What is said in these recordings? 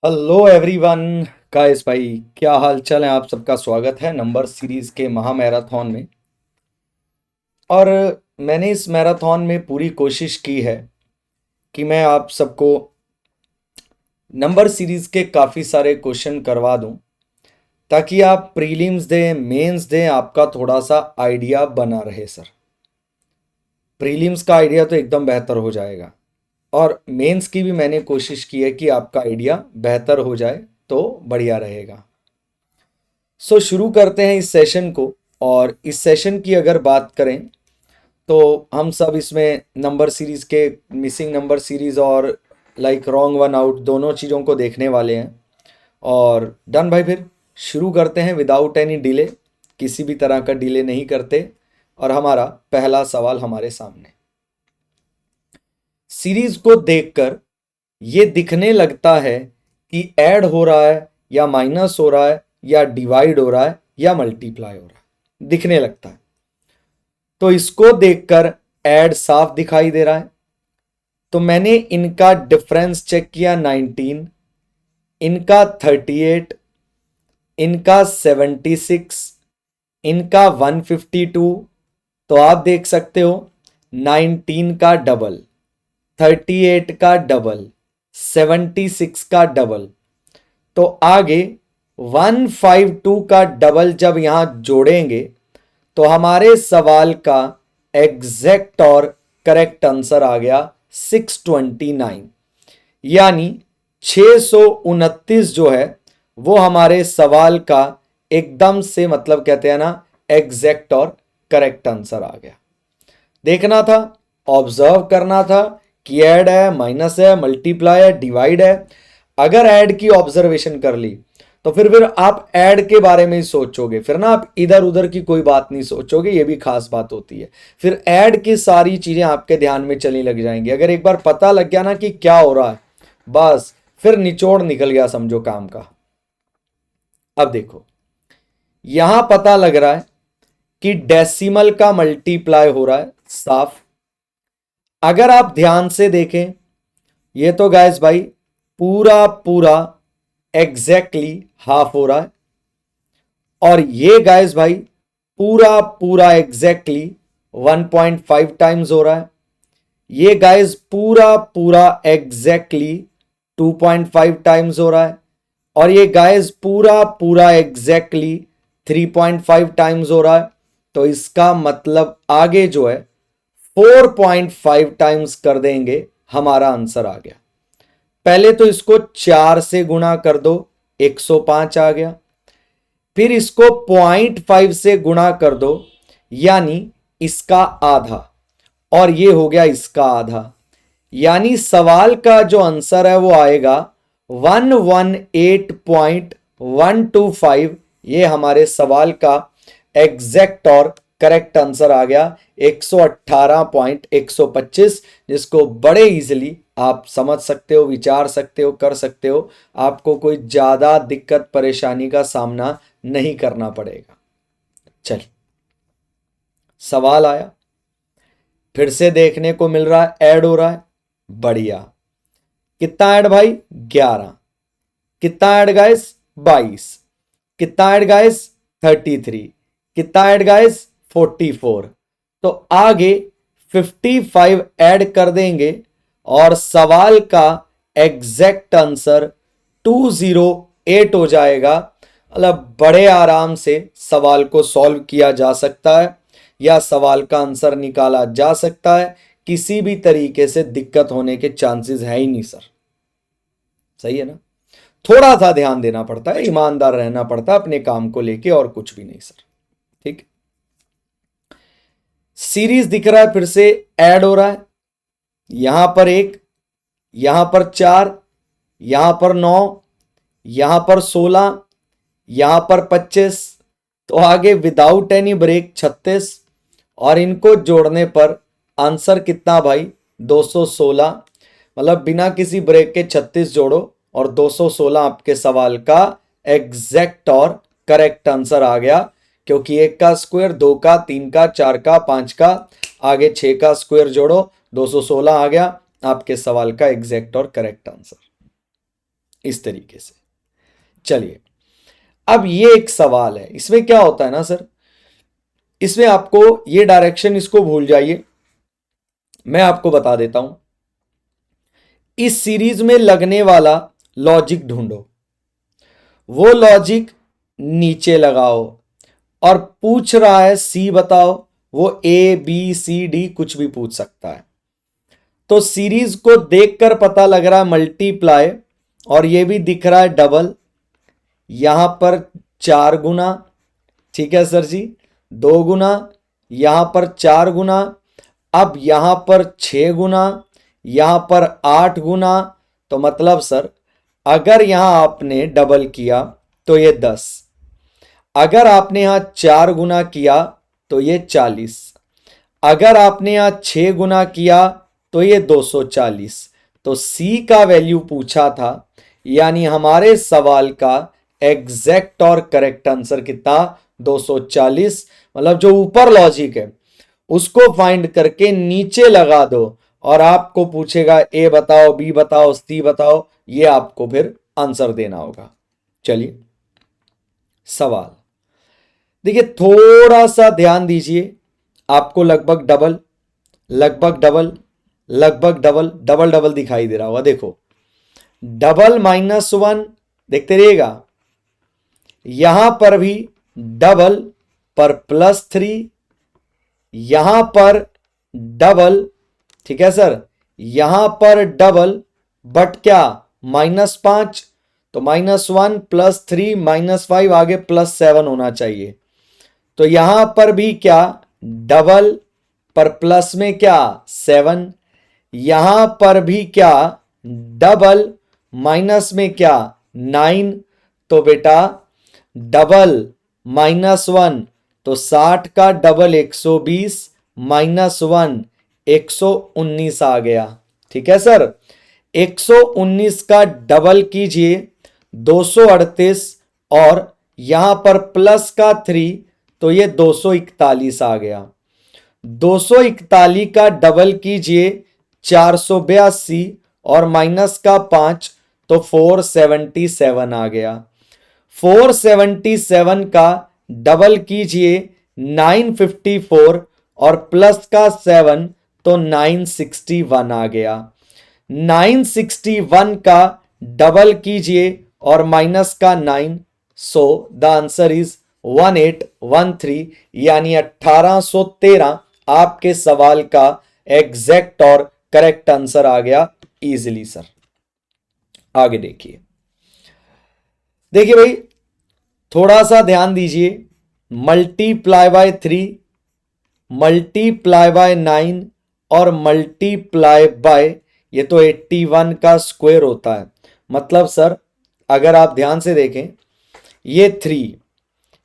Hello everyone. Guys भाई, क्या हाल चाल है? आप सबका स्वागत है नंबर सीरीज के महा मैराथन में। और मैंने इस मैराथन में पूरी कोशिश की है कि मैं आप सबको नंबर सीरीज के काफ़ी सारे क्वेश्चन करवा दूं, ताकि आप प्रीलिम्स दें, मेंस दें, आपका थोड़ा सा आइडिया बना रहे सर। प्रीलिम्स का आइडिया तो एकदम बेहतर हो जाएगा, और मेंस की भी मैंने कोशिश की है कि आपका आइडिया बेहतर हो जाए तो बढ़िया रहेगा। शुरू करते हैं इस सेशन को। और इस सेशन की अगर बात करें तो हम सब इसमें नंबर सीरीज के मिसिंग नंबर सीरीज और लाइक रॉन्ग वन आउट दोनों चीज़ों को देखने वाले हैं। और डन भाई, फिर शुरू करते हैं विदाउट एनी डिले। किसी भी तरह का डिले नहीं करते। और हमारा पहला सवाल हमारे सामने। सीरीज को देखकर ये दिखने लगता है कि ऐड हो रहा है या माइनस हो रहा है या डिवाइड हो रहा है या मल्टीप्लाई हो रहा है, दिखने लगता है। तो इसको देखकर ऐड साफ दिखाई दे रहा है। तो मैंने इनका डिफरेंस चेक किया 19, इनका 38, इनका 76, इनका 152। तो आप देख सकते हो 19 का डबल, 38 का डबल, 76 का डबल। तो आगे 152 का डबल जब यहां जोड़ेंगे तो हमारे सवाल का एग्जैक्ट और करेक्ट आंसर आ गया 629। यानी 629 जो है वो हमारे सवाल का एकदम से, मतलब कहते हैं ना, एग्जैक्ट और करेक्ट आंसर आ गया। देखना था, ऑब्जर्व करना था कि ऐड है, माइनस है, मल्टीप्लाई है, डिवाइड है। अगर ऐड की ऑब्जर्वेशन कर ली तो फिर आप ऐड के बारे में ही सोचोगे, फिर ना आप इधर उधर की कोई बात नहीं सोचोगे। ये भी खास बात होती है। फिर ऐड की सारी चीजें आपके ध्यान में चलने लग जाएंगी। अगर एक बार पता लग गया ना कि क्या हो रहा है, बस फिर निचोड़ निकल गया समझो काम का। अब देखो, यहां पता लग रहा है कि डेसिमल का मल्टीप्लाई हो रहा है साफ। अगर आप ध्यान से देखें, ये तो गाइस भाई पूरा पूरा एग्जैक्टली हाफ हो रहा है। और ये गाइस भाई पूरा पूरा एग्जैक्टली 1.5 टाइम्स हो रहा है। ये गाइस पूरा पूरा एग्जैक्टली 2.5 टाइम्स हो रहा है। और ये गाइस पूरा पूरा एग्जैक्टली 3.5 टाइम्स हो रहा है। तो इसका मतलब आगे जो है 4.5 टाइम्स कर देंगे, हमारा आंसर आ गया। पहले तो इसको 4 से गुणा कर दो, 105 आ गया। फिर इसको 0.5 से गुणा कर दो, यानी इसका आधा, और ये हो गया इसका आधा। यानी सवाल का जो आंसर है वो आएगा 118.125। ये हमारे सवाल का एग्जैक्ट और करेक्ट आंसर आ गया 118.125, जिसको बड़े इजीली आप समझ सकते हो, विचार सकते हो, कर सकते हो। आपको कोई ज्यादा दिक्कत परेशानी का सामना नहीं करना पड़ेगा। चलिए, सवाल आया, फिर से देखने को मिल रहा है ऐड हो रहा है। बढ़िया। कितना ऐड भाई? 11। कितना ऐड गाइस? 22। कितना ऐड गाइस? 33। कितना ऐड गाइस? 44। तो आगे 55 ऐड कर देंगे और सवाल का एग्जैक्ट आंसर 208 हो जाएगा। मतलब बड़े आराम से सवाल को सॉल्व किया जा सकता है या सवाल का आंसर निकाला जा सकता है। किसी भी तरीके से दिक्कत होने के चांसेस है ही नहीं सर। सही है ना? थोड़ा सा ध्यान देना पड़ता है, ईमानदार रहना पड़ता है अपने काम को लेके, और कुछ भी नहीं सर। ठीक। सीरीज दिख रहा है, फिर से ऐड हो रहा है। यहां पर 1, यहां पर 4, यहां पर 9, यहां पर 16, यहां पर 25। तो आगे विदाउट एनी ब्रेक 36। और इनको जोड़ने पर आंसर कितना भाई? 216। मतलब बिना किसी ब्रेक के 36 जोड़ो और 216 आपके सवाल का एग्जैक्ट और करेक्ट आंसर आ गया। क्योंकि 1 का स्क्वायर, 2 का, 3 का, 4 का, 5 का, आगे 6 का स्क्वायर जोड़ो, 216 आ गया आपके सवाल का एग्जैक्ट और करेक्ट आंसर। इस तरीके से। चलिए, अब ये एक सवाल है, इसमें क्या होता है ना सर, इसमें आपको ये डायरेक्शन इसको भूल जाइए, मैं आपको बता देता हूं। इस सीरीज में लगने वाला लॉजिक ढूंढो, वो लॉजिक नीचे लगाओ, और पूछ रहा है सी बताओ, वो ए बी सी डी कुछ भी पूछ सकता है। तो सीरीज को देखकर पता लग रहा है मल्टीप्लाई, और ये भी दिख रहा है डबल, यहां पर 4 गुना, ठीक है सर जी, 2 गुना, यहां पर 4 गुना, अब यहां पर 6 गुना, यहां पर 8 गुना। तो मतलब सर अगर यहां आपने डबल किया तो ये 10, अगर आपने यहां 4 गुना किया तो ये 40, अगर आपने यहां 6 गुना किया तो ये 240। तो सी का वैल्यू पूछा था, यानी हमारे सवाल का एग्जैक्ट और करेक्ट आंसर कितना, 240। मतलब जो ऊपर लॉजिक है उसको फाइंड करके नीचे लगा दो, और आपको पूछेगा ए बताओ, बी बताओ, सी बताओ, ये आपको फिर आंसर देना होगा। चलिए सवाल देखिए, थोड़ा सा ध्यान दीजिए, आपको लगभग डबल, लगभग डबल, लगभग डबल, डबल डबल दिखाई दे रहा होगा। देखो डबल -1, देखते रहिएगा, यहां पर भी डबल पर +3, यहां पर डबल, ठीक है सर, यहां पर डबल बट क्या -5, तो -1 +3 -5, आगे +7 होना चाहिए। तो यहां पर भी क्या डबल पर प्लस में क्या 7, यहां पर भी क्या डबल माइनस में क्या 9। तो बेटा डबल -1, तो 60 का डबल 120, -1 119 आ गया। ठीक है सर, 119 का डबल कीजिए 238, और यहां पर प्लस का 3, तो ये 241 आ गया। 241 का डबल कीजिए 482, और माइनस का 5, तो 477 आ गया। 477 का डबल कीजिए 954, और प्लस का 7, तो 961 आ गया। 961 का डबल कीजिए और माइनस का 9, सो द आंसर इज 1813, यानी 1813 आपके सवाल का एग्जैक्ट और करेक्ट आंसर आ गया इजीली सर। आगे देखिए, देखिए भाई थोड़ा सा ध्यान दीजिए, मल्टीप्लाई बाय 3, मल्टीप्लाई बाय 9, और मल्टीप्लाई बाय, ये तो 81 का स्क्वायर होता है। मतलब सर अगर आप ध्यान से देखें, ये 3,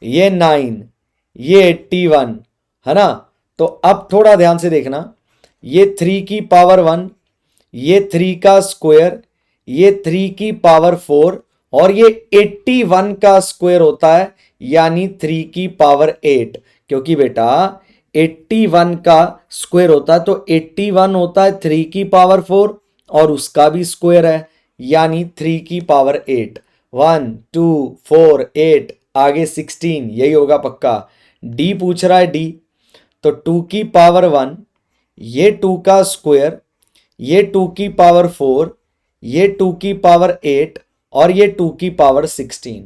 ये 9, ये 81 है ना। तो अब थोड़ा ध्यान से देखना, ये 3 की पावर 1, ये 3 का स्क्वायर, ये 3 की पावर 4, और ये 81 का स्क्वायर होता है, यानी 3 की पावर 8। क्योंकि बेटा 81 का स्क्वायर होता है, तो 81 होता है 3 की पावर 4, और उसका भी स्क्वायर है, यानी 3 की पावर 8। 1 2 4 8, आगे 16, यही होगा पक्का। डी पूछ रहा है डी, तो 2 की पावर 1, ये 2 का स्क्वायर, ये 2 की पावर 4, ये 2 की पावर 8, और ये 2 की पावर 16।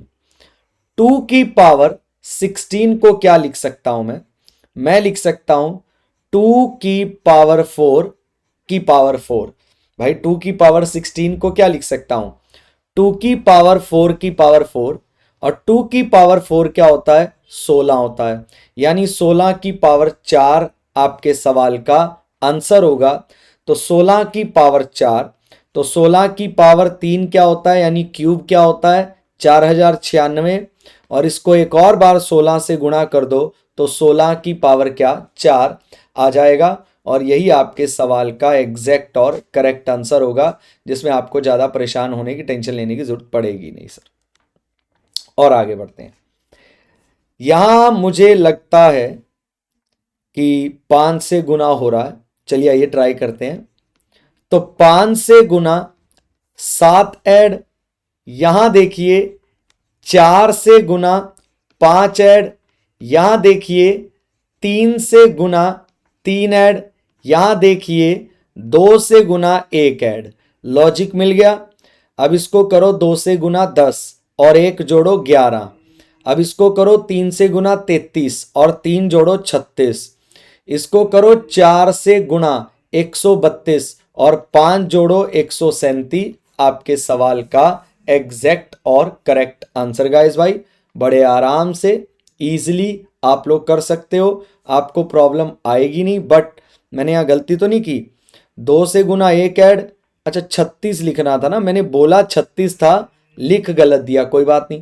2 की पावर 16 को क्या लिख सकता हूं मैं लिख सकता हूं 2 की पावर 4 की पावर 4। भाई 2 की पावर 16 को क्या लिख सकता हूं, 2 की पावर 4 की पावर 4, और 2 की पावर 4 क्या होता है, 16 होता है, यानी 16 की पावर 4 आपके सवाल का आंसर होगा। तो 16 की पावर 4, तो 16 की पावर 3 क्या होता है, यानी क्यूब क्या होता है 4096, और इसको एक और बार 16 से गुणा कर दो, तो 16 की पावर क्या 4 आ जाएगा। और यही आपके सवाल का एग्जैक्ट और करेक्ट आंसर होगा, जिसमें आपको ज़्यादा परेशान होने की, टेंशन लेने की जरूरत पड़ेगी नहीं सर। और आगे बढ़ते हैं, यहां मुझे लगता है कि 5 से गुना हो रहा है, चलिए आइए ट्राई करते हैं। तो 5 से गुना 7 ऐड, यहां देखिए 4 से गुना 5 ऐड, यहां देखिए 3 से गुना 3 ऐड, यहां देखिए 2 से गुना 1 ऐड। लॉजिक मिल गया। अब इसको करो 2 से गुना 10 और 1 जोड़ो 11। अब इसको करो 3 से गुना 33 और 3 जोड़ो 36। इसको करो 4 से गुणा 132 और 5 जोड़ो 137। आपके सवाल का एग्जैक्ट और करेक्ट आंसर गाइस भाई। बड़े आराम से इजीली आप लोग कर सकते हो, आपको प्रॉब्लम आएगी नहीं। बट मैंने यहाँ गलती तो नहीं की, 2 से गुना 1 ऐड, अच्छा 36 लिखना था ना, मैंने बोला 36 था, लिख गलत दिया, कोई बात नहीं।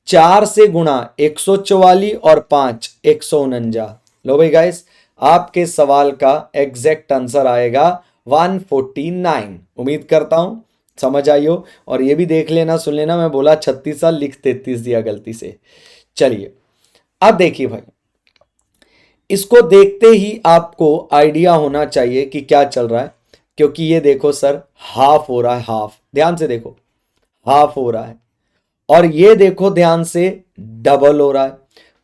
4 से गुणा 144 और 5 149। लो भाई गाइस, आपके सवाल का एग्जैक्ट आंसर आएगा 149। उम्मीद करता हूं समझ आई हो। और ये भी देख लेना, सुन लेना, मैं बोला 36 साल, लिख 33 दिया गलती से। चलिए अब देखिए भाई, इसको देखते ही आपको आइडिया होना चाहिए कि क्या चल रहा है, क्योंकि ये देखो सर हाफ हो रहा है, हाफ, ध्यान से देखो, हाफ हो रहा है। और ये देखो ध्यान से डबल हो रहा है।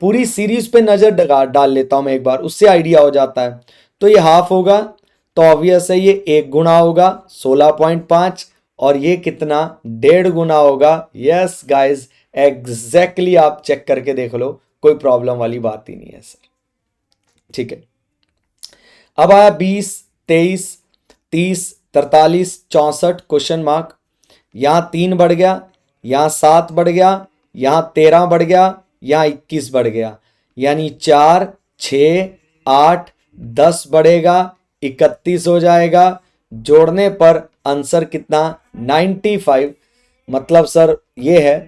पूरी सीरीज पे नजर डाल लेता हूं मैं एक बार, उससे आइडिया हो जाता है। तो ये हाफ होगा तो ऑब्वियस है ये 1 गुना होगा 16.5 और ये कितना 1.5 गुना होगा। यस गाइस, एग्जैक्टली आप चेक करके देख लो, कोई प्रॉब्लम वाली बात ही नहीं है सर। ठीक है, अब आया 20, 23, 30, 43, 64 क्वेश्चन मार्क। यहां 3 बढ़ गया, यहां 7 बढ़ गया, यहां 13 बढ़ गया, यहां 21 बढ़ गया, यानी 4, 6, 8, 10 बढ़ेगा, 31 हो जाएगा। जोड़ने पर आंसर कितना 95। मतलब सर ये है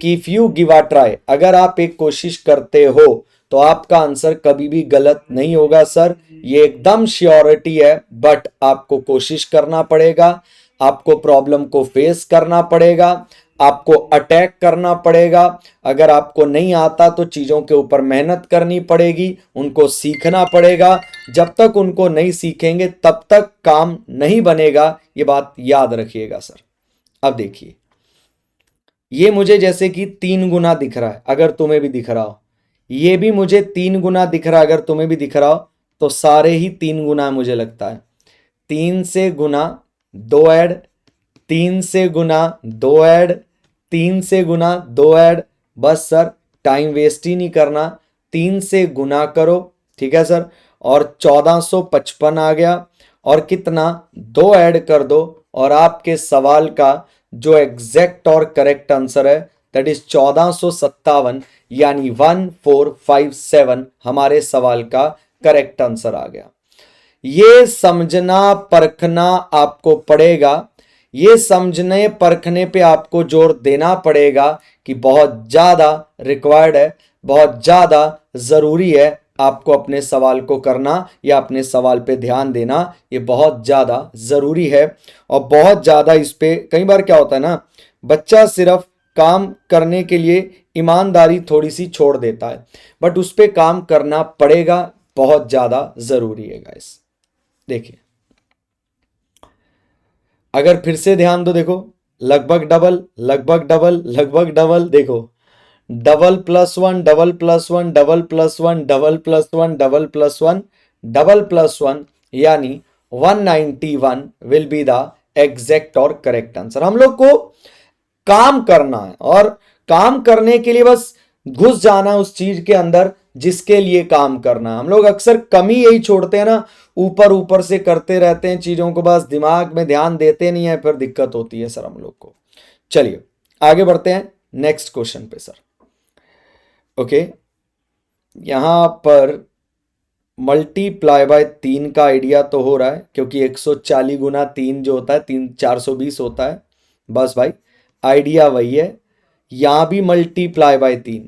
कि if you give a try, अगर आप एक कोशिश करते हो तो आपका आंसर कभी भी गलत नहीं होगा सर, ये एकदम श्योरिटी है। बट आपको कोशिश करना पड़ेगा, आपको प्रॉब्लम को फेस करना पड़ेगा, आपको अटैक करना पड़ेगा। अगर आपको नहीं आता तो चीजों के ऊपर मेहनत करनी पड़ेगी, उनको सीखना पड़ेगा। जब तक उनको नहीं सीखेंगे तब तक काम नहीं बनेगा, ये बात याद रखिएगा सर। अब देखिए, ये मुझे जैसे कि 3 गुना दिख रहा है, अगर तुम्हें भी दिख रहा हो, ये भी मुझे 3 गुना दिख रहा है, अगर तुम्हें भी दिख रहा हो, तो सारे ही 3 गुना मुझे लगता है। 3 से गुना 2 ऐड, 3 से गुना 2 ऐड, 3 से गुना 2 ऐड। बस सर टाइम वेस्ट ही नहीं करना, 3 से गुना करो, ठीक है सर। और 1455 आ गया, और कितना 2 ऐड कर दो, और आपके सवाल का जो एग्जैक्ट और करेक्ट आंसर है दैट इज 1457, यानी 1457 हमारे सवाल का करेक्ट आंसर आ गया। ये समझना परखना आपको पड़ेगा, ये समझने परखने पे आपको जोर देना पड़ेगा कि बहुत ज़्यादा रिक्वायर्ड है, बहुत ज़्यादा ज़रूरी है आपको अपने सवाल को करना या अपने सवाल पे ध्यान देना, ये बहुत ज़्यादा ज़रूरी है। और बहुत ज़्यादा इस पे कई बार क्या होता है ना, बच्चा सिर्फ काम करने के लिए ईमानदारी थोड़ी सी छोड़ देता है, बट उस पे काम करना पड़ेगा, बहुत ज़्यादा ज़रूरी है गाइस। देखिए अगर फिर से ध्यान दो, देखो लगभग डबल, लगभग डबल, लगभग डबल, देखो double plus one, double plus one, double plus one, double plus one, double plus one, double plus one, यानी 191 विल बी द एग्जैक्ट और करेक्ट आंसर। हम लोग को काम करना है, और काम करने के लिए बस घुस जाना उस चीज के अंदर जिसके लिए काम करना है। हम लोग अक्सर कमी यही छोड़ते हैं ना, ऊपर ऊपर से करते रहते हैं चीजों को, बस दिमाग में ध्यान देते नहीं है, फिर दिक्कत होती है सर हम लोग को। चलिए आगे बढ़ते हैं नेक्स्ट क्वेश्चन पे सर। ओके, यहां पर मल्टीप्लाई बाय 3 का आइडिया तो हो रहा है, क्योंकि 140 गुना 3 जो होता है 3 420 होता है। बस भाई आइडिया वही है, यहां भी मल्टीप्लाई बाय 3,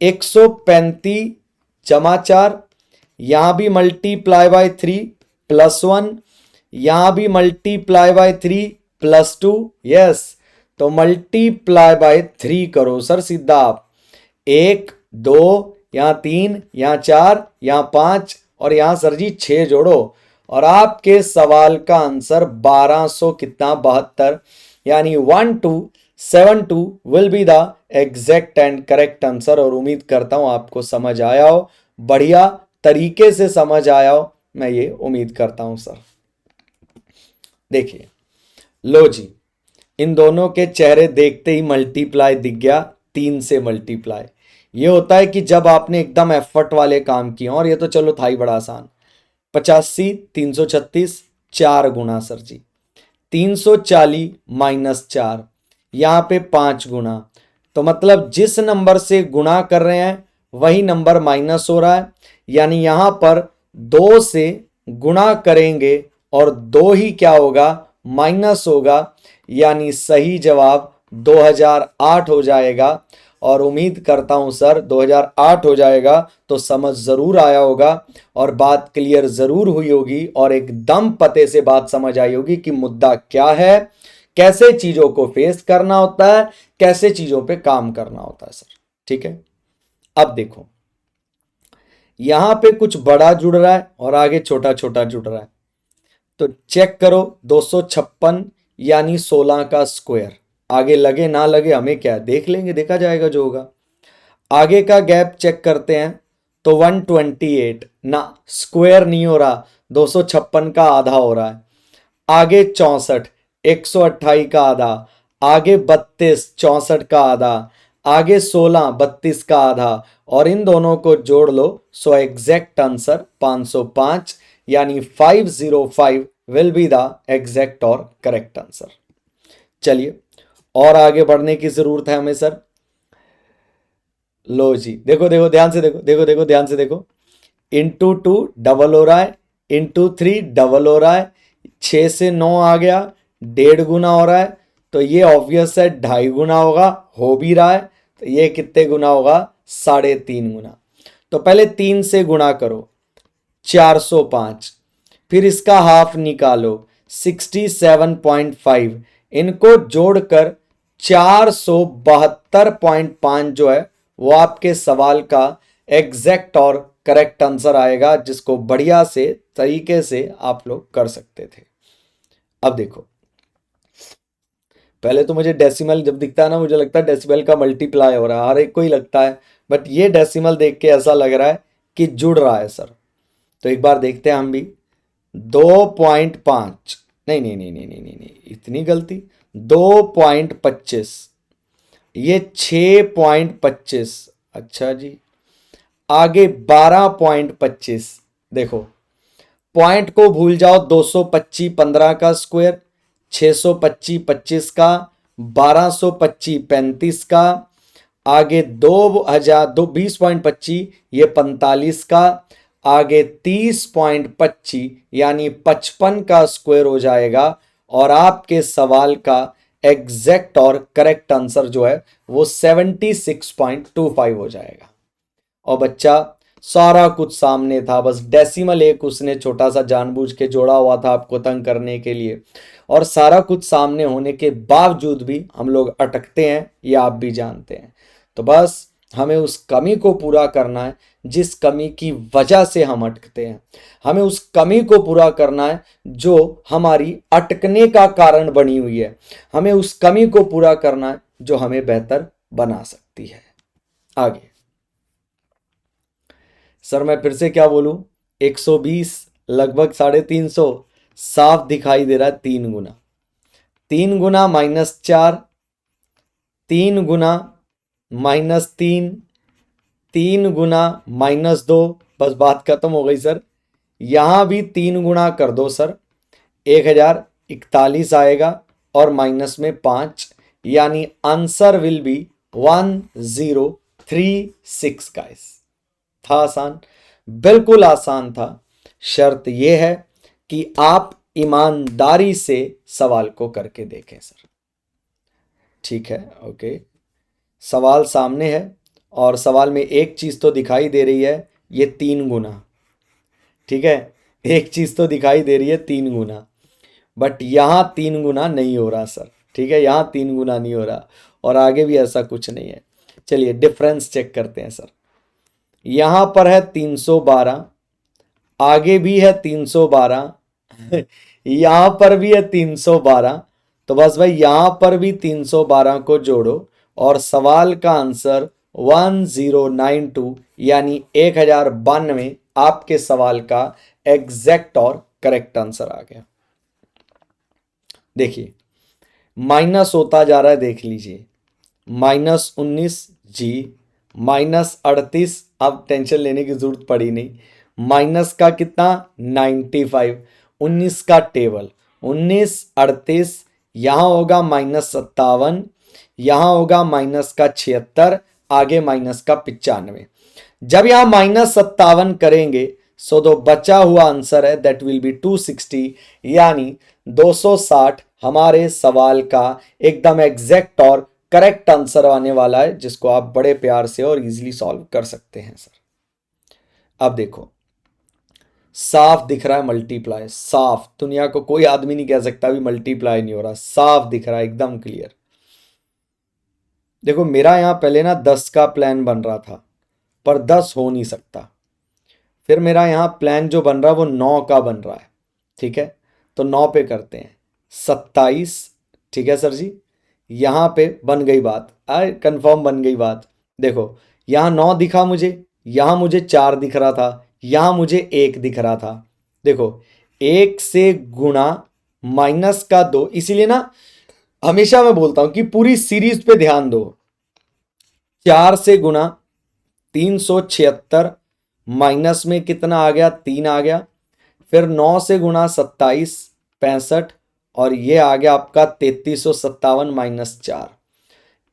135 जमा 4, यहां भी मल्टीप्लाई बाय 3 प्लस 1, यहां भी मल्टीप्लाई बाय 3 प्लस 2। यस, तो मल्टीप्लाई बाय 3 करो सर सीधा आप, 1 2, यहां 3, यहां 4, यहां 5, और यहां सर जी 6 जोड़ो, और आपके सवाल का आंसर 1200 कितना 72, यानी 12 72 will be the exact and correct answer. और उम्मीद करता हूं आपको समझ आया हो, बढ़िया तरीके से समझ आया हो, मैं ये उम्मीद करता हूं सर। देखिए, लो जी, इन दोनों के चेहरे देखते ही मल्टीप्लाई दिख गया, 3 से मल्टीप्लाई। ये होता है कि जब आपने एकदम एफर्ट वाले काम किए, और ये तो चलो था ही बड़ा आसान। 85 336 4 गुना सर जी, 340 माइनस 4, यहां पे 5 गुना। तो मतलब जिस नंबर से गुणा कर रहे हैं वही नंबर माइनस हो रहा है, यानी यहां पर 2 से गुणा करेंगे और 2 ही क्या होगा, माइनस होगा, यानी सही जवाब 2008 हो जाएगा। और उम्मीद करता हूं सर 2008 हो जाएगा तो समझ जरूर आया होगा और बात क्लियर जरूर हुई होगी और एकदम पते से बात समझ आई होगी कि मुद्दा क्या है, कैसे चीजों को फेस करना होता है, कैसे चीजों पे काम करना होता है सर। ठीक है, अब देखो, यहां पे कुछ बड़ा जुड़ रहा है और आगे छोटा छोटा जुड़ रहा है, तो चेक करो 256 यानी 16 का स्क्वायर। आगे लगे ना लगे हमें क्या, देख लेंगे, देखा जाएगा जो होगा। आगे का गैप चेक करते हैं तो 128 ना, स्क्वायर नहीं हो रहा, 256 का आधा हो रहा है। आगे 64, 128 का आधा। आगे 32, 64 का आधा। आगे 16, 32 का आधा। और इन दोनों को जोड़ लो सो एग्जैक्ट आंसर 505, यानी 505 विल बी द एग्जैक्ट और करेक्ट आंसर। चलिए, और आगे बढ़ने की जरूरत है हमें सर। लो जी, देखो देखो ध्यान से देखो, देखो देखो ध्यान से देखो, इंटू 2 डबल हो रहा है, इंटू 3 डबल हो रहा है, 6 से 9 आ गया, 1.5 गुना हो रहा है, तो ये ऑब्वियस है 2.5 गुना होगा, हो भी रहा है। तो ये कितने गुना होगा, 3.5 गुना। तो पहले 3 से गुणा करो, 405, फिर इसका हाफ निकालो 67.5, इनको जोड़कर 472.5 जो है वो आपके सवाल का एग्जैक्ट और करेक्ट आंसर आएगा, जिसको बढ़िया से तरीके से आप लोग कर सकते थे। अब देखो, पहले तो मुझे डेसिमल जब दिखता है ना, मुझे लगता है डेसिमल का मल्टीप्लाई हो रहा है, हर एक को ही लगता है, बट ये डेसिमल देख के ऐसा लग रहा है कि जुड़ रहा है सर। तो एक बार देखते हैं हम भी। 2.5, नहीं नहीं नहीं नहीं नहीं नहीं नहीं, इतनी गलती, 2.25, ये 6.25, अच्छा जी। आगे 12.25, देखो पॉइंट को भूल जाओ, 225 15 का स्क्वायर, 625 25 का, 1225 35 का, आगे 20.25 ये 45 का, आगे 30.25 यानी 55 का स्क्वायर हो जाएगा। और आपके सवाल का एग्जैक्ट और करेक्ट आंसर जो है वो 76.25 हो जाएगा। और बच्चा सारा कुछ सामने था, बस डेसिमल एक उसने छोटा सा जानबूझ के जोड़ा हुआ था आपको तंग करने के लिए। और सारा कुछ सामने होने के बावजूद भी हम लोग अटकते हैं, ये आप भी जानते हैं। तो बस हमें उस कमी को पूरा करना है जिस कमी की वजह से हम अटकते हैं। हमें उस कमी को पूरा करना है जो हमारी अटकने का कारण बनी हुई है। हमें उस कमी को पूरा करना है जो हमें बेहतर बना सकती है। आगे सर मैं फिर से क्या बोलूं, 120 लगभग 350, साफ दिखाई दे रहा है 3 गुना। 3 गुना -4, 3 गुना -3, 3 गुना -2, बस बात खत्म हो गई सर। यहां भी 3 गुना कर दो सर, 1041 आएगा और माइनस में 5, यानी आंसर विल बी 1036 गाइस। था आसान, बिल्कुल आसान था। शर्त यह है कि आप ईमानदारी से सवाल को करके देखें सर। ठीक है, ओके, सवाल सामने है और सवाल में एक चीज तो दिखाई दे रही है, ये 3 गुना। ठीक है, एक चीज तो दिखाई दे रही है 3 गुना, बट यहां 3 गुना नहीं हो रहा सर। ठीक है, यहां 3 गुना नहीं हो रहा और आगे भी ऐसा कुछ नहीं है। चलिए डिफरेंस चेक करते हैं सर। यहां पर है 312, आगे भी है 312, यहां पर भी है 312, तो बस भाई यहां पर भी 312 को जोड़ो और सवाल का आंसर 1092 यानी 1092 आपके सवाल का एग्जैक्ट और करेक्ट आंसर आ गया। देखिए माइनस होता जा रहा है, देख लीजिए -19 जी, -38, अब टेंशन लेने की जरूरत पड़ी नहीं। माइनस का कितना 95, 19 का टेबल 19, 38, यहां होगा -57, यहां होगा माइनस का 76, आगे माइनस का 95। जब यहां -57 करेंगे सो तो बचा हुआ आंसर है दैट विल बी 260 यानी 260 हमारे सवाल का एकदम एग्जैक्ट और करेक्ट आंसर आने वाला है, जिसको आप बड़े प्यार से और इजीली सॉल्व कर सकते हैं सर। अब देखो साफ दिख रहा है मल्टीप्लाई, साफ, दुनिया को कोई आदमी नहीं कह सकता भी मल्टीप्लाई नहीं हो रहा, साफ दिख रहा है एकदम क्लियर। देखो मेरा यहां पहले ना 10 का प्लान बन रहा था पर 10 हो नहीं सकता, फिर मेरा यहाँ प्लान जो बन रहा है वो 9 का बन रहा है, ठीक है, तो 9 पे करते हैं 27, ठीक है सर जी, यहाँ पे बन गई बात, कंफर्म बन गई बात। देखो यहाँ 9 दिखा मुझे, यहाँ मुझे 4 दिख रहा था, यहाँ मुझे 1 दिख रहा था। देखो 1 से गुणा माइनस का 2, इसीलिए ना हमेशा मैं बोलता हूं कि पूरी सीरीज पे ध्यान दो। 4 से गुणा 376, माइनस में कितना आ गया 3 आ गया, फिर 9 से गुणा 27 65, और ये आ गया आपका 3357 -4।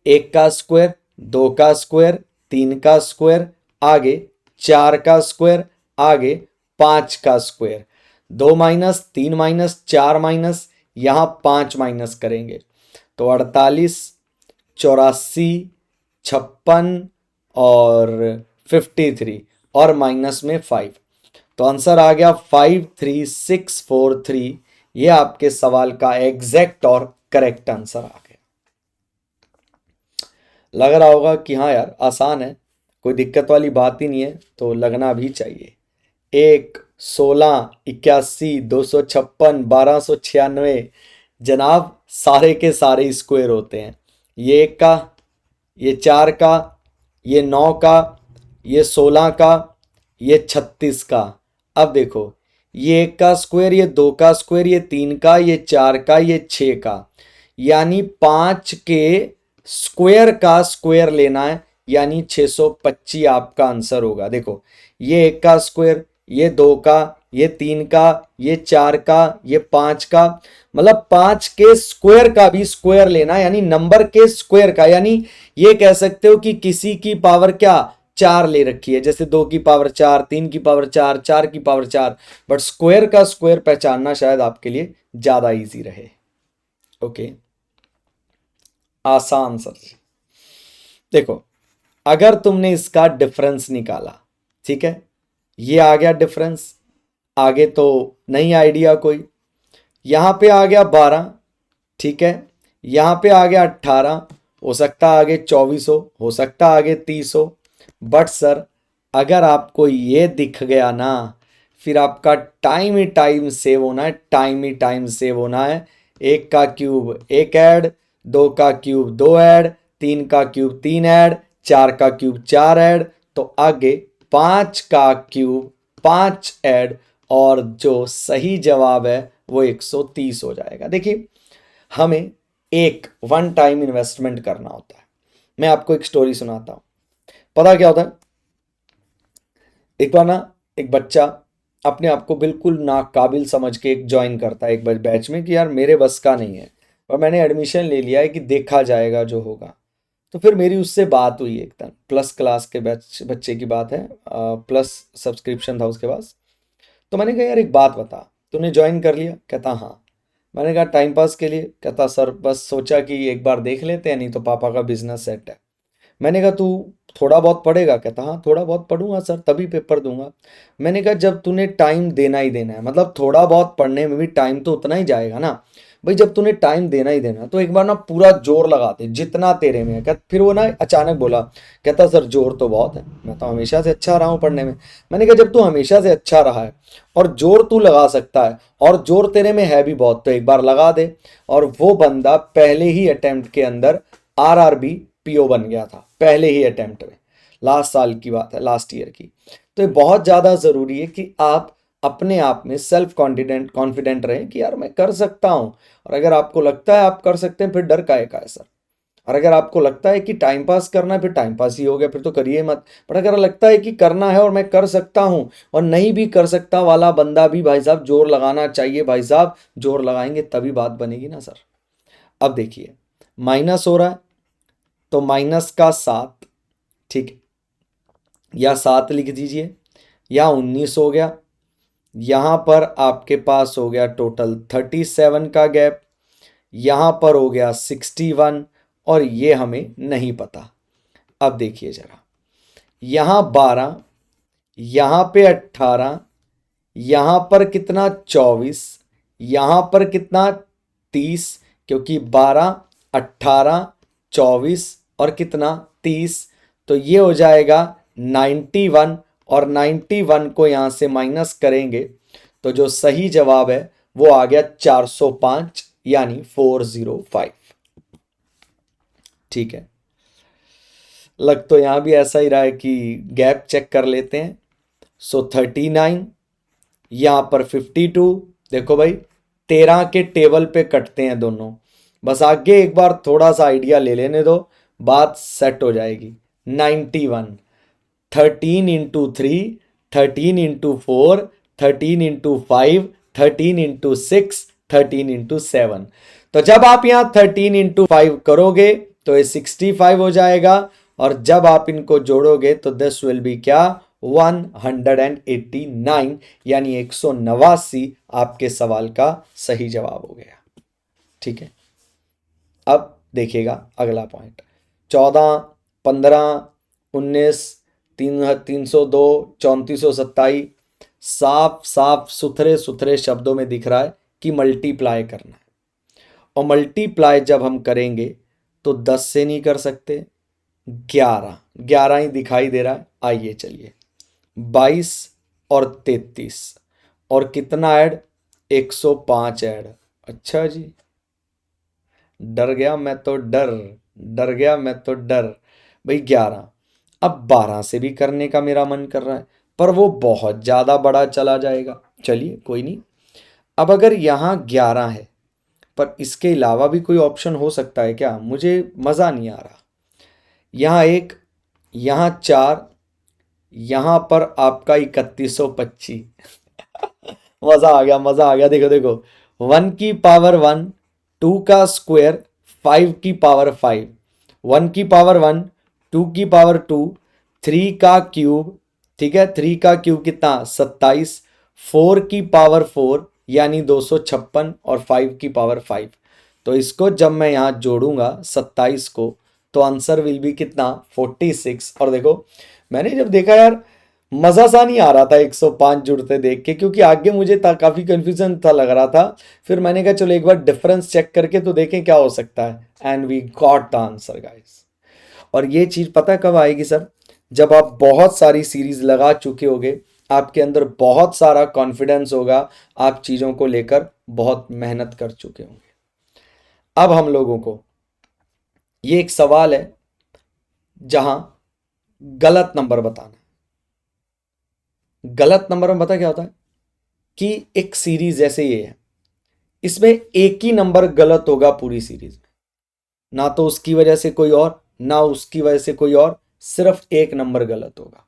1 का स्क्वायर, 2 का स्क्वायर, 3 का स्क्वायर, आगे 4 का स्क्वायर, आगे 5 का स्क्वायर, 2 माइनस 3 माइनस 4 माइनस, यहां 5 माइनस करेंगे तो 48, 84, 56 और 53 और माइनस में 5, तो आंसर आ गया 53643। ये आपके सवाल का एग्जैक्ट और करेक्ट आंसर आ गया। लग रहा होगा कि हाँ यार आसान है, कोई दिक्कत वाली बात ही नहीं है, तो लगना भी चाहिए। 1, 16, 81, 256, 1296, जनाब सारे के सारे स्क्वायर होते हैं। ये 1 का, ये 4 का, ये 9 का, ये 16 का, ये 36 का। अब देखो ये 1 का स्क्वायर, ये 2 का स्क्वायर, ये 3 का, ये 4 का, ये 6 का, यानी 5 के स्क्वायर का स्क्वायर लेना है, यानी 625 आपका आंसर होगा। देखो ये 1 का स्क्वायर, ये 2 का, ये 3 का, ये 4 का, ये 5 का, मतलब 5 के स्क्वायर का भी स्क्वायर लेना, यानी नंबर के स्क्वायर का, यानी ये कह सकते हो कि किसी की पावर क्या 4 ले रखी है, जैसे 2 की पावर 4, 3 की पावर 4, 4 की पावर 4, बट स्क्वायर का स्क्वायर पहचानना शायद आपके लिए ज्यादा इजी रहे। ओके आसान सर जी। देखो अगर तुमने इसका डिफरेंस निकाला, ठीक है, ये आ गया डिफरेंस, आगे तो नहीं आइडिया कोई, यहां पे आ गया 12, ठीक है, यहां पे आ गया 18, हो सकता आगे 24 हो सकता आगे 30 हो, बट सर अगर आपको ये दिख गया ना, फिर आपका टाइम ही टाइम सेव होना है, टाइम ही टाइम सेव होना है। 1 का क्यूब 1 ऐड, 2 का क्यूब 2 ऐड, 3 का क्यूब 3 ऐड, 4 का क्यूब 4 ऐड, तो आगे 5 का क्यूब 5 ऐड, और जो सही जवाब है वो 130 हो जाएगा। देखिए हमें एक वन टाइम इन्वेस्टमेंट करना होता है। मैं आपको एक स्टोरी सुनाता हूं, पता क्या होता है, एक बार ना एक बच्चा अपने आप को बिल्कुल नाकाबिल समझ के एक ज्वाइन करता है एक बैच में कि यार मेरे बस का नहीं है, और मैंने एडमिशन ले लिया है कि देखा जाएगा जो होगा। तो फिर मेरी उससे बात हुई एकदम, प्लस क्लास के बच्चे की बात है, प्लस सब्सक्रिप्शन था उसके पास। तो मैंने कहा यार एक बात बता, तूने ज्वाइन कर लिया? कहता हाँ। मैंने कहा टाइम पास के लिए? कहता सर बस सोचा कि एक बार देख लेते हैं, नहीं तो पापा का बिजनेस सेट है। मैंने कहा तू थोड़ा बहुत पढ़ेगा? कहता हाँ थोड़ा बहुत पढ़ूंगा सर, तभी पेपर दूंगा। मैंने कहा जब तूने टाइम देना ही देना है, मतलब थोड़ा बहुत पढ़ने में भी टाइम तो उतना ही जाएगा ना, भाई जब तूने टाइम देना ही देना तो एक बार ना पूरा जोर लगा दे जितना तेरे में है। फिर वो ना अचानक बोला, कहता सर जोर तो बहुत है, मैं तो हमेशा से अच्छा रहा हूँ पढ़ने में। मैंने कहा जब तू हमेशा से अच्छा रहा है और जोर तू लगा सकता है और जोर तेरे में है भी बहुत, तो एक बार लगा दे। और वो बंदा पहले ही अटेम्प्ट के अंदर आरआरबी पीओ बन गया था, पहले ही अटेम्प्ट में। लास्ट साल की बात है, लास्ट ईयर की। तो ये बहुत ज़्यादा ज़रूरी है कि आप अपने आप में सेल्फ कॉन्फिडेंट रहें कि यार मैं कर सकता हूँ। और अगर आपको लगता है आप कर सकते हैं, फिर डर काहे का है सर। और अगर आपको लगता है कि टाइम पास करना है, फिर टाइम पास ही हो गया, फिर तो करिए मत। पर अगर लगता है कि करना है और मैं कर सकता हूँ, और नहीं भी कर सकता वाला बंदा भी भाई साहब जोर लगाना चाहिए। भाई साहब जोर लगाएंगे तभी बात बनेगी ना सर। अब देखिए माइनस हो रहा है, तो माइनस का 7, ठीक है, या 7 लिख दीजिए, या 19 हो गया। यहाँ पर आपके पास हो गया टोटल 37 का गैप, यहाँ पर हो गया 61, और ये हमें नहीं पता। अब देखिए जरा, यहाँ 12, यहाँ पे 18, यहाँ पर कितना 24, यहाँ पर कितना 30, क्योंकि 12, 18, 24 और कितना 30, तो ये हो जाएगा 91। और 91 को यहाँ से माइनस करेंगे तो जो सही जवाब है वो आ गया 405, यानी 405। ठीक है, लग तो यहाँ भी ऐसा ही रहा है कि गैप चेक कर लेते हैं। सो 39, यहाँ पर 52। देखो भाई 13 के टेबल पे कटते हैं दोनों, बस आगे एक बार थोड़ा सा आइडिया ले लेने दो, बात सेट हो जाएगी। 91, 13 into 3, 13 into 4, 13 into 5, 13 into 6, 13 into 7। तो जब आप यहाँ 13 इंटू 5 करोगे तो ये 65 हो जाएगा, और जब आप इनको जोड़ोगे तो दिस विल बी क्या, 189, यानी 189 आपके सवाल का सही जवाब हो गया। ठीक है, अब देखिएगा अगला पॉइंट। 14, 15, 19, 302, 3427, साफ साफ सुथरे सुथरे शब्दों में दिख रहा है कि मल्टीप्लाई करना है। और मल्टीप्लाई जब हम करेंगे तो 10 से नहीं कर सकते, 11 ही दिखाई दे रहा है। आइए चलिए, 22 और 33, और कितना ऐड, 105 ऐड। अच्छा जी, डर गया मैं तो, डर गया मैं तो डर। भाई 11, अब 12 से भी करने का मेरा मन कर रहा है, पर वो बहुत ज़्यादा बड़ा चला जाएगा। चलिए कोई नहीं, अब अगर यहाँ 11 है, पर इसके अलावा भी कोई ऑप्शन हो सकता है क्या, मुझे मज़ा नहीं आ रहा। यहाँ 1, यहाँ 4, यहाँ पर आपका 3125। मज़ा आ गया, मज़ा आ गया। देखो देखो, 1 की पावर 1, 2 का स्क्वायर, 5 की पावर 5, 1 की पावर 1, 2 की पावर 2, 3 का क्यूब, ठीक है, 3 का क्यूब कितना 27, 4 की पावर 4 यानी 256, और 5 की पावर 5। तो इसको जब मैं यहाँ जोड़ूंगा 27 को, तो आंसर विल बी कितना 46। और देखो मैंने जब देखा यार मज़ा सा नहीं आ रहा था 105 जुड़ते देख के, क्योंकि आगे मुझे काफ़ी कंफ्यूजन था लग रहा था। फिर मैंने कहा चलो एक बार डिफरेंस चेक करके तो देखें क्या हो सकता है, and we got the answer guys. और ये चीज़ पता कब आएगी सर, जब आप बहुत सारी सीरीज लगा चुके होगे, आपके अंदर बहुत सारा कॉन्फिडेंस होगा, आप चीज़ों को लेकर बहुत मेहनत कर चुके होंगे। अब हम लोगों को ये एक सवाल है जहां गलत नंबर बताना है। गलत नंबर में पता क्या होता है कि एक सीरीज जैसे ये है, इसमें एक ही नंबर गलत होगा पूरी सीरीज में, ना तो उसकी वजह से कोई और, ना उसकी वजह से कोई और, सिर्फ एक नंबर गलत होगा।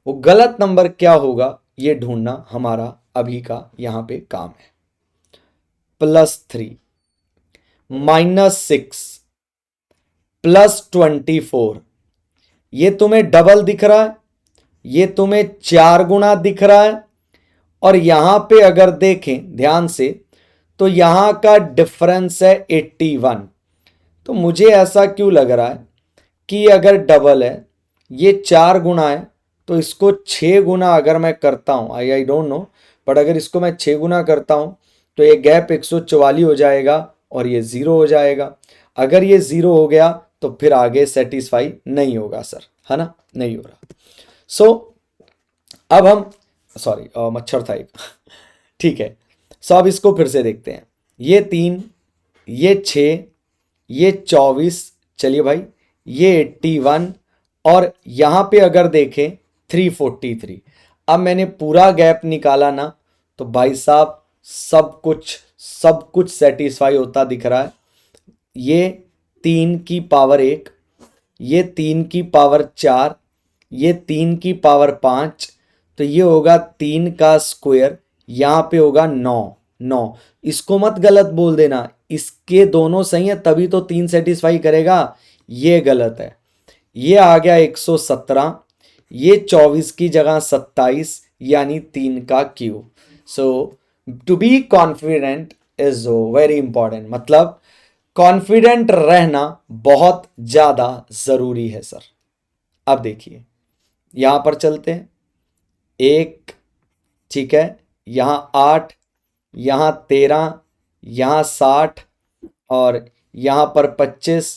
वो गलत नंबर क्या होगा ये ढूंढना हमारा अभी का यहां पे काम है। +3, -6, +24, ये तुम्हें डबल दिख रहा है, ये तुम्हें 4 गुना दिख रहा है, और यहां पे अगर देखें ध्यान से तो यहां का डिफरेंस है 81। तो मुझे ऐसा क्यों लग रहा है कि अगर डबल है, ये 4 गुना है, तो इसको 6 गुना अगर मैं करता हूं, आई डोंट नो, बट अगर इसको मैं 6 गुना करता हूं तो ये गैप 144 हो जाएगा और ये 0 हो जाएगा। अगर ये 0 हो गया तो फिर आगे सेटिस्फाई नहीं होगा सर, है ना, नहीं हो रहा। सो अब हम, सॉरी मच्छर था एक ठीक है। सो अब इसको फिर से देखते हैं। ये 3, ये 6, ये 24, चलिए भाई, ये 81 और यहाँ पे अगर देखें 343। अब मैंने पूरा गैप निकाला ना, तो भाई साहब सब कुछ सेटिस्फाई होता दिख रहा है। ये 3 की पावर 1, ये 3 की पावर 4, ये 3 की पावर 5, तो ये होगा 3 का स्क्वायर, यहाँ पे होगा 9। इसको मत गलत बोल देना, इसके दोनों सही है तभी तो 3 सेटिस्फाई करेगा, ये गलत है। ये आ गया 117, ये 24 की जगह 27, यानी 3 का cube. So to be confident is very important, मतलब कॉन्फिडेंट रहना बहुत ज्यादा जरूरी है सर। अब देखिए यहां पर चलते हैं, 1, ठीक है, यहां 8, यहां 13, यहां 60 और यहां पर 25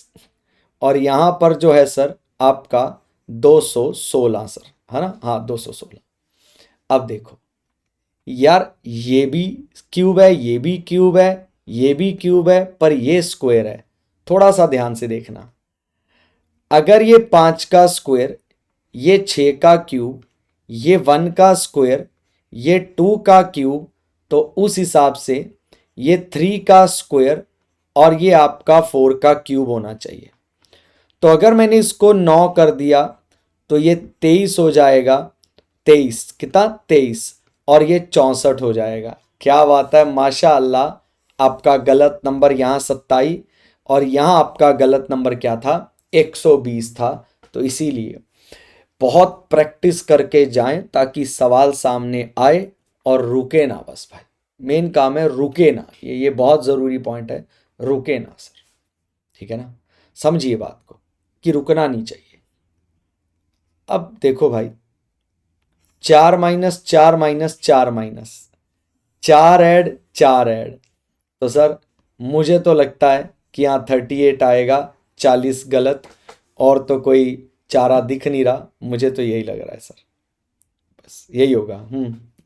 और यहां पर जो है सर आपका 216 सर, है ना, हाँ 216। अब देखो यार, ये भी क्यूब है, ये भी क्यूब है, ये भी क्यूब है, पर ये स्क्वायर है। थोड़ा सा ध्यान से देखना, अगर ये 5 का स्क्वायर, ये 6 का क्यूब, ये 1 का स्क्वायर, ये 2 का क्यूब, तो उस हिसाब से ये 3 का स्क्वायर और ये आपका 4 का क्यूब होना चाहिए। तो अगर मैंने इसको 9 कर दिया तो ये 23 हो जाएगा, 23 कितना, 23 और ये 64 हो जाएगा। क्या बात है, माशाअल्लाह। आपका गलत नंबर यहाँ 27 और यहाँ आपका गलत नंबर क्या था, 120 था। तो इसीलिए बहुत प्रैक्टिस करके जाएं ताकि सवाल सामने आए और रुके ना, बस भाई मेन काम है रुके ना, ये बहुत ज़रूरी पॉइंट है, रुके ना सर, ठीक है ना, समझिए बात को कि रुकना नहीं चाहिए। अब देखो भाई, 4 minus 4 minus 4 minus 4 add 4 add, तो सर मुझे तो लगता है कि यहाँ 38 आएगा, 40 गलत, और तो कोई चारा दिख नहीं रहा, मुझे तो यही लग रहा है सर, बस यही होगा।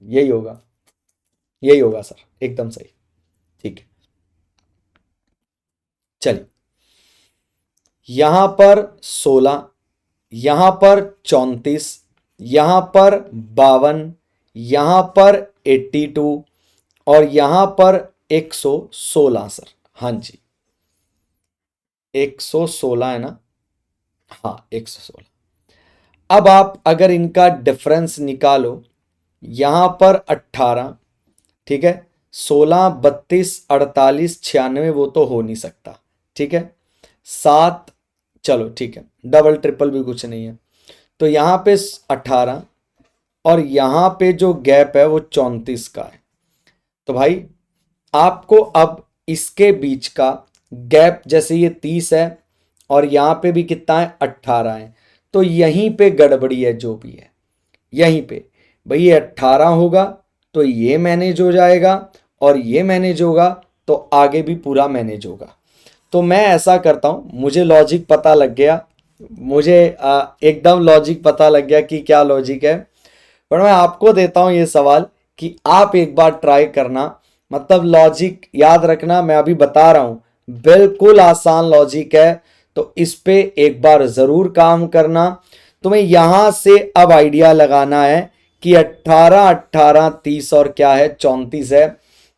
यही होगा, यही होगा सर, एकदम सही, ठीक है। चलिए, यहां पर 16, यहां पर 34, यहां पर 52, यहां पर 82 और यहां पर 116 सर, हाँ जी 116 है ना, हाँ 116। अब आप अगर इनका डिफरेंस निकालो, यहां पर 18, ठीक है, 16, 32, 48, 96 वो तो हो नहीं सकता, ठीक है, 7, चलो ठीक है, डबल ट्रिपल भी कुछ नहीं है, तो यहाँ पे 18 और यहाँ पे जो गैप है वो 34 का है। तो भाई आपको अब इसके बीच का गैप, जैसे ये 30 है और यहाँ पे भी कितना है, 18 है, तो यहीं पे गड़बड़ी है जो भी है, यहीं पे भाई ये 18 होगा तो ये मैनेज हो जाएगा और ये मैनेज होगा तो आगे भी पूरा मैनेज होगा। तो मैं ऐसा करता हूँ, मुझे लॉजिक पता लग गया, मुझे एकदम लॉजिक पता लग गया कि क्या लॉजिक है, पर मैं आपको देता हूँ ये सवाल कि आप एक बार ट्राई करना, मतलब लॉजिक याद रखना, मैं अभी बता रहा हूँ बिल्कुल आसान लॉजिक है, तो इस पे एक बार ज़रूर काम करना। तुम्हें यहां से अब आइडिया लगाना है कि 18, 18, 30 और क्या है, 34 है।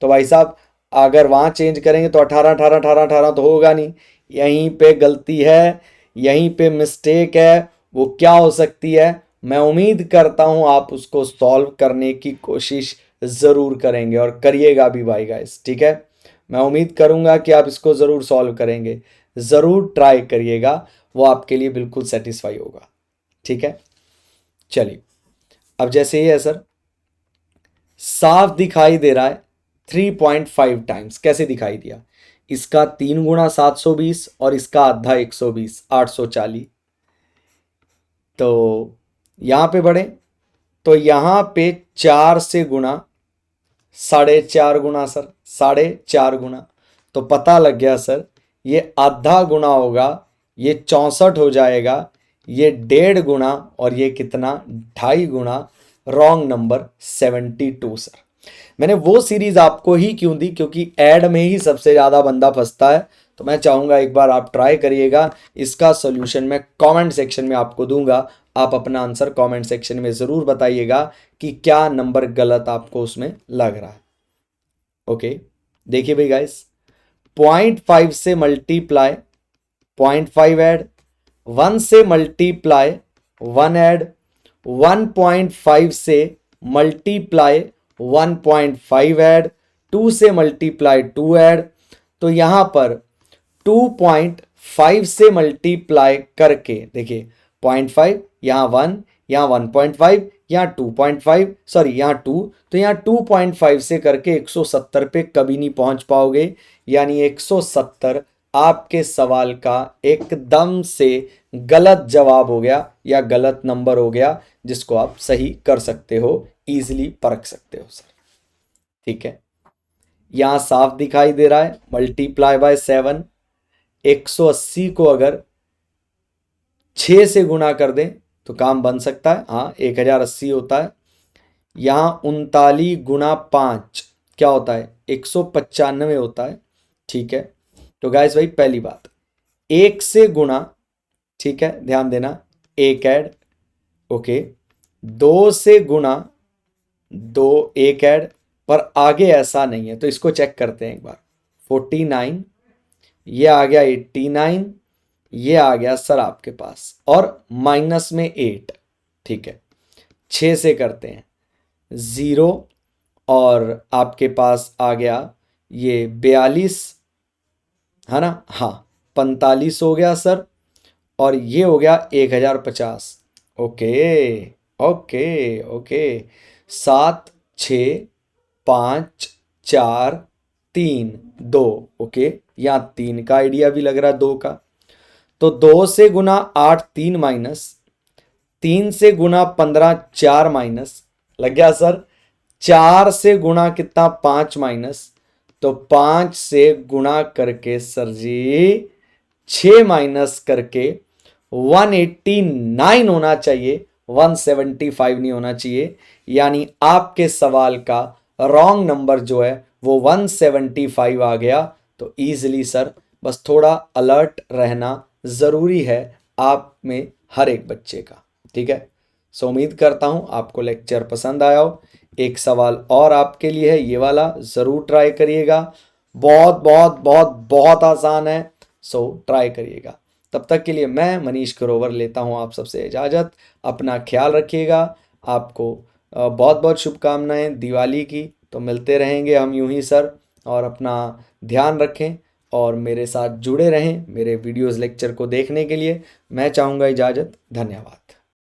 तो भाई साहब अगर वहां चेंज करेंगे तो 18, 18, 18, 18 तो होगा नहीं, यहीं पे गलती है, यहीं पे मिस्टेक है, वो क्या हो सकती है, मैं उम्मीद करता हूं आप उसको सॉल्व करने की कोशिश ज़रूर करेंगे और करिएगा भी भाई गाइस, ठीक है। मैं उम्मीद करूंगा कि आप इसको ज़रूर सॉल्व करेंगे, ज़रूर ट्राई करिएगा, वो आपके लिए बिल्कुल सेटिस्फाई होगा, ठीक है। चलिए, अब जैसे ये है सर, साफ दिखाई दे रहा है 3.5 टाइम्स, कैसे दिखाई दिया, इसका 3 गुणा 720 और इसका आधा 120, 840। तो यहां पे बढ़े तो यहां पे 4 से गुणा 4.5 गुना सर, 4.5 गुना। तो पता लग गया सर, ये आधा गुना होगा, ये 64 हो जाएगा, ये 1.5 गुना, और ये कितना 2.5 गुना। Wrong number 72 sir. मैंने वो सीरीज आपको ही क्यों दी, क्योंकि ऐड में ही सबसे ज़्यादा बंदा फंसता है। तो मैं चाहूँगा एक बार आप ट्राई करिएगा। इसका सोल्यूशन मैं कमेंट सेक्शन में आपको दूंगा, आप अपना आंसर कमेंट सेक्शन में ज़रूर बताइएगा कि क्या नंबर गलत आपको उसमें लग रहा है। ओके, देखिए भाई गाइस, 0.5 से मल्टीप्लाई 0.5 ऐड, 1 से मल्टीप्लाई 1 ऐड, 1.5 से मल्टीप्लाई 1.5 ऐड, 2 से मल्टीप्लाई 2 ऐड। तो यहां पर 2.5 से मल्टीप्लाई करके देखिए, 0.5 यहाँ 1, यहाँ 1.5, यहाँ 2.5, सॉरी यहाँ 2, तो यहाँ 2.5 से करके 170 पे कभी नहीं पहुंच पाओगे। यानी 170 आपके सवाल का एकदम से गलत जवाब हो गया या गलत नंबर हो गया, जिसको आप सही कर सकते हो, इजीली परख सकते हो सर। ठीक है, यहां साफ दिखाई दे रहा है मल्टीप्लाई बाय 7। 180 को अगर 6 से गुना कर दें तो काम बन सकता है, हाँ 1080 होता है। यहाँ 39 गुना 5 क्या होता है, 195 होता है। ठीक है, तो गाइस भाई पहली बात, 1 से गुना, ठीक है ध्यान देना, 1 ऐड, ओके। 2 से गुना 2, 1 ऐड, पर आगे ऐसा नहीं है, तो इसको चेक करते हैं एक बार। 49, ये आ गया 89, ये आ गया सर आपके पास, और माइनस में 8। ठीक है, 6 से करते हैं 0, और आपके पास आ गया ये 42, है ना, हाँ 45 हो गया सर, और ये हो गया 1050। Okay okay okay, 7 6 5 4 3 2, okay. यहाँ 3 का आइडिया भी लग रहा है, 2 का। तो 2 से गुना 8 3 माइनस, 3 से गुना 15 4 माइनस, लग गया सर। 4 से गुना कितना 5 माइनस, तो 5 से गुना करके सर जी 6 माइनस करके 189 होना चाहिए, 175 नहीं होना चाहिए। यानी आपके सवाल का रॉन्ग नंबर जो है वो 175 आ गया। तो ईजिली सर, बस थोड़ा अलर्ट रहना ज़रूरी है आप में हर एक बच्चे का। ठीक है, सो उम्मीद करता हूँ आपको लेक्चर पसंद आया हो। एक सवाल और आपके लिए है, ये वाला ज़रूर ट्राई करिएगा, बहुत बहुत बहुत बहुत आसान है, सो ट्राई करिएगा। तब तक के लिए मैं मनीष ग्रोवर लेता हूँ आप सबसे इजाज़त। अपना ख्याल रखिएगा। आपको बहुत बहुत शुभकामनाएं दिवाली की। तो मिलते रहेंगे हम यूं ही सर, और अपना ध्यान रखें और मेरे साथ जुड़े रहें मेरे वीडियोस लेक्चर को देखने के लिए। मैं चाहूँगा इजाज़त, धन्यवाद।